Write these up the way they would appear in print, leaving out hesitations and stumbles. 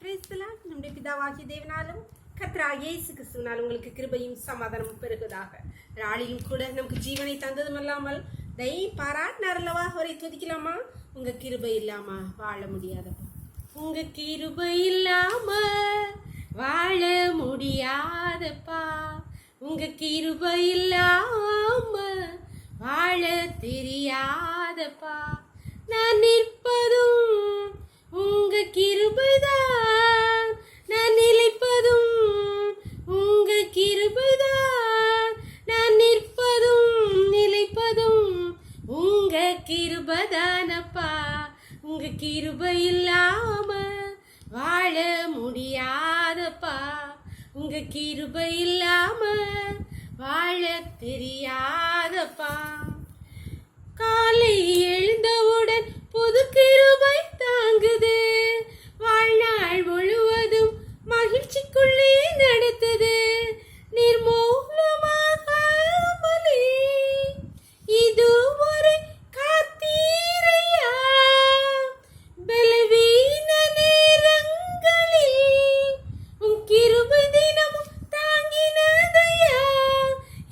Praise the Lord. நம்முடைய பிதாவாகிய தேவனாலும் கர்த்தராகிய இயேசு கிறிஸ்துவினால் உங்களுக்கு கிருபையும் சமாதானமும் பெருகுவதாக. நாளிலும் கூட நமக்கு ஜீவனை தந்ததும் அல்லாமல் பாராட்டினார் அல்லவா, அவரை துதிக்கலாமா? உங்க கிருபை இல்லாம வாழ முடியாதப்பா, உங்க கிருபை இல்லாம வாழ முடியாதப்பா, உங்க கிருபை இல்லாம வாழ தெரியாதப்பா. நான் நிற்பதும் உங்க கிருபைதான், நான் நிலைப்பதும் உங்க கிருபைதான், நான் நிற்பதும் நிலைப்பதும் உங்க கிருபைதானப்பா. உங்க கிருபை இல்லாம வாழ முடியாதப்பா, உங்க கிருபை இல்லாம வாழ தெரியாதப்பா. காலை எழுந்தவுடன் புது கிருபை தாங்குது, வாழ்நாள் முழுவதும் மகிழ்ச்சிக்குள்ளே நடத்துது. நிர்மூலமாகாமலே இதுவரை காத்தீரையா, பலவீன நேரங்களில் உன் கிருபை தினமும் தாங்கினதையா.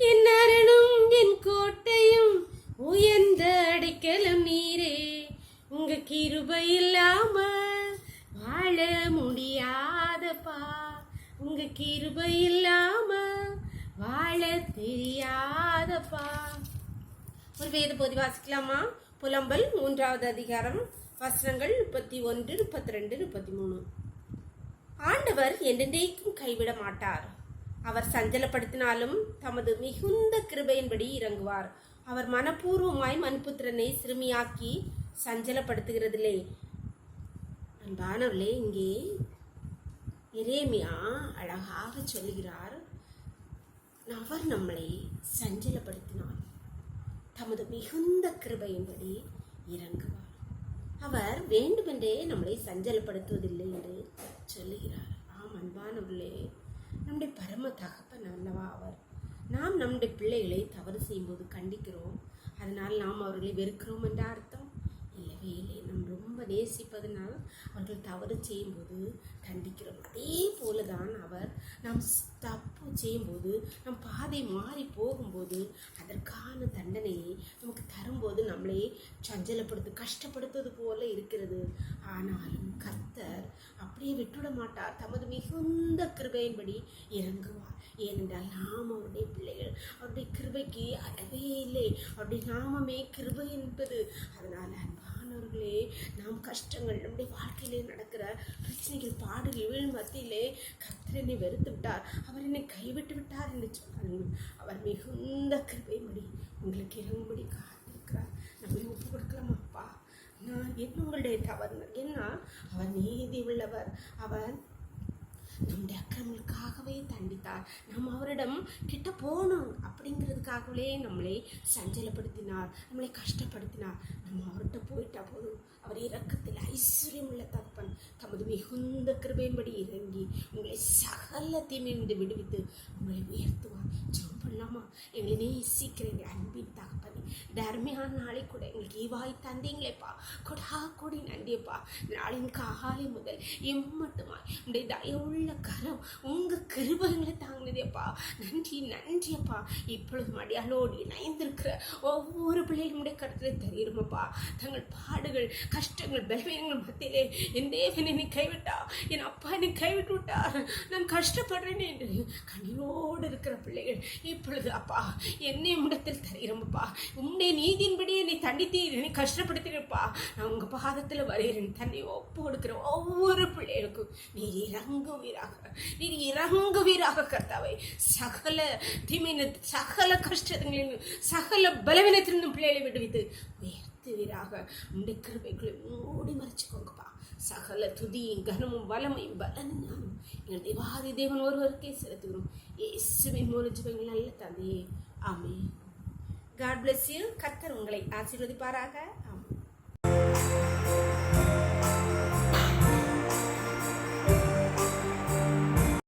என் அரணும் என் கோட்டையும் உயர்ந்த அடைக்கலம் நீரே, உங்க கிருபை இல்லாம வாழ முடியாதப்பா, உங்க கிருபை இல்லாம வாழ தெரியாதப்பா. ஒரு வேத பகுதி வாசிக்கலாமா? புலம்பல் 3வது அதிகாரம் வசனங்கள் 31, 32, 33. ஆண்டவர் என்றென்றைக்கும் கைவிட மாட்டார். அவர் சஞ்சலப்படுத்தினாலும் தமது மிகுந்த கிருபையின்படி இறங்குவார். அவர் மனப்பூர்வமாய் மண்புத்திரனை சிறுமியாக்கி சஞ்சலப்படுத்துகிறதில்லை. அன்பானவர்களே, இங்கே எரேமியா அழகாக சொல்லுகிறார், அவர் நம்மளை சஞ்சலப்படுத்தினார், தமது மிகுந்த கிருபையின்படி இறங்குவார். அவர் வேண்டுமென்றே நம்மளை சஞ்சலப்படுத்துவதில்லை என்று சொல்லுகிறார். ஆம் அன்பானவர்களே, நம்முடைய பரம தகப்பன் அல்லவா அவர். நாம் நம்முடைய பிள்ளைகளை தவறு செய்யும்போது கண்டிக்கிறோம், அதனால் நாம் அவர்களை வெறுக்கிறோம் என்ற அர்த்தம் இல்லவே இல்லை. நாம் ரொம்ப நேசிப்பதனால் அவர்கள் தவறு செய்யும்போது கண்டிக்கிறோம். அதே போல தான் அவர் நாம் தப்பு செய்யும்போது, நம் பாதை மாறி போகும்போது அதற்கான தண்டனையை நமக்கு தரும்போது நம்மளே சஞ்சலப்படுத்து கஷ்டப்படுத்துவது போல இருக்கிறது. ஆனாலும் கர்த்தர் அப்படியே விட்டுவிட மாட்டார், தமது மிகுந்த கிருபையின்படி இறங்குவார். ஏனென்றால் நாம் அவருடைய பிள்ளைகள், அவருடைய கிருபைக்கு அளவே இல்லை, அவருடைய நாமமே கிருபை என்பது. அதனால் அன்பானவர்களே, நாம் கஷ்டங்கள் நம்முடைய வாழ்க்கையிலே நடக்கிற பிரச்சனைகள் பாடுகள் வீழ் மத்தியிலே கர்த்தர் என்னை வெறுத்து விட்டார், அவர் என்னை கைவிட்டு விட்டார் என்று சொன்னார்கள். அவர் மிகுந்த கிருபையின்படி உங்களுக்கு இறங்கும்படி காத்திருக்கிறார். நம்மை ஒப்பு கொடுக்கலாமாப்பா? நான் என்னுடைய தவறு என்ன? அவர் நீதி உள்ளவர். அவர் நம்முடைய அக்கிரமங்களுக்காகவே தண்டித்தார். நாம் அவரிடம் கிட்ட போகணும் அப்படிங்கிறதுக்காகவே நம்மளை சஞ்சலப்படுத்தினார், நம்மளை கஷ்டப்படுத்தினார். நம்ம அவர்கிட்ட போயிட்டா போதும். அவர் இரக்கத்தில் ஐஸ்வர்யம் உள்ள தகப்பன், தமது மிகுந்த கிருபையின்படி இறங்கி உங்களை சகல தீமையிலிருந்து விடுவித்து உங்களை உயர்த்துவார். ஜெபம் பண்ணலாமா? எங்களை நேசிக்கிற எங்கள் அன்பின் தகப்பனே, இந்த அருமையான நாளை கூட எங்களுக்கு ஈவாய் தந்தீங்களேப்பா, கொடா கொடி நன்றியப்பா. நாளின் காலை முதல் எம்மட்டுமாய் உடைய தயவுள்ள கரம் உங்க கிருபைகளை தாங்கினதேப்பா. நன்றி நன்றியப்பா. இப்பொழுது மடியாளோடு இணைந்திருக்கிற ஒவ்வொரு பிள்ளைகளுடைய கருத்துல தெரியுமப்பா. தங்கள் பாடுகள் கஷ்டங்கள் பலவீனங்கள் மத்தியிலே என் தேவன் என்னை கைவிட்டா, என் அப்பா என்னை கைவிட்டு விட்டார், நான் கஷ்டப்படுறேன் என்று கண்ணீரோடு இருக்கிற பிள்ளைகள் இப்பொழுது அப்பா என்னை முடத்தில் தருகிறோம்ப்பா. உன்னுடைய நீதியின்படி என்னை தண்டித்து என்னை கஷ்டப்படுத்திருப்பா. நான் உங்க பாதத்துல வருகிறேன். தன்னை ஒப்பு கொடுக்கிற ஒவ்வொரு பிள்ளைகளுக்கும் நீர் இறங்குவீராக, நீர் இறங்குவீராக கர்த்தாவே. சகல தீமையின சகல கஷ்டங்களிலும் சகல பலவீனத்திலிருந்தும் பிள்ளைகளை விடுவித்து உயர்த்துவீராக. உன்னுடைய கிருபைகளை மூடி மறைச்சுக்கோங்கப்பா. சகல துதியும் கனமும் வளமையும் பலனும் ஞானம் எங்கள் தேவாதி தேவன் ஒருவருக்கே செலுத்துகிறோம். இயேசுவின் மூலம் ஜெபங்கள் நல்ல தந்தையே, ஆமென். God bless you. கர்த்தர் உங்களை ஆசீர்வதிப்பாராக. ஆமென்.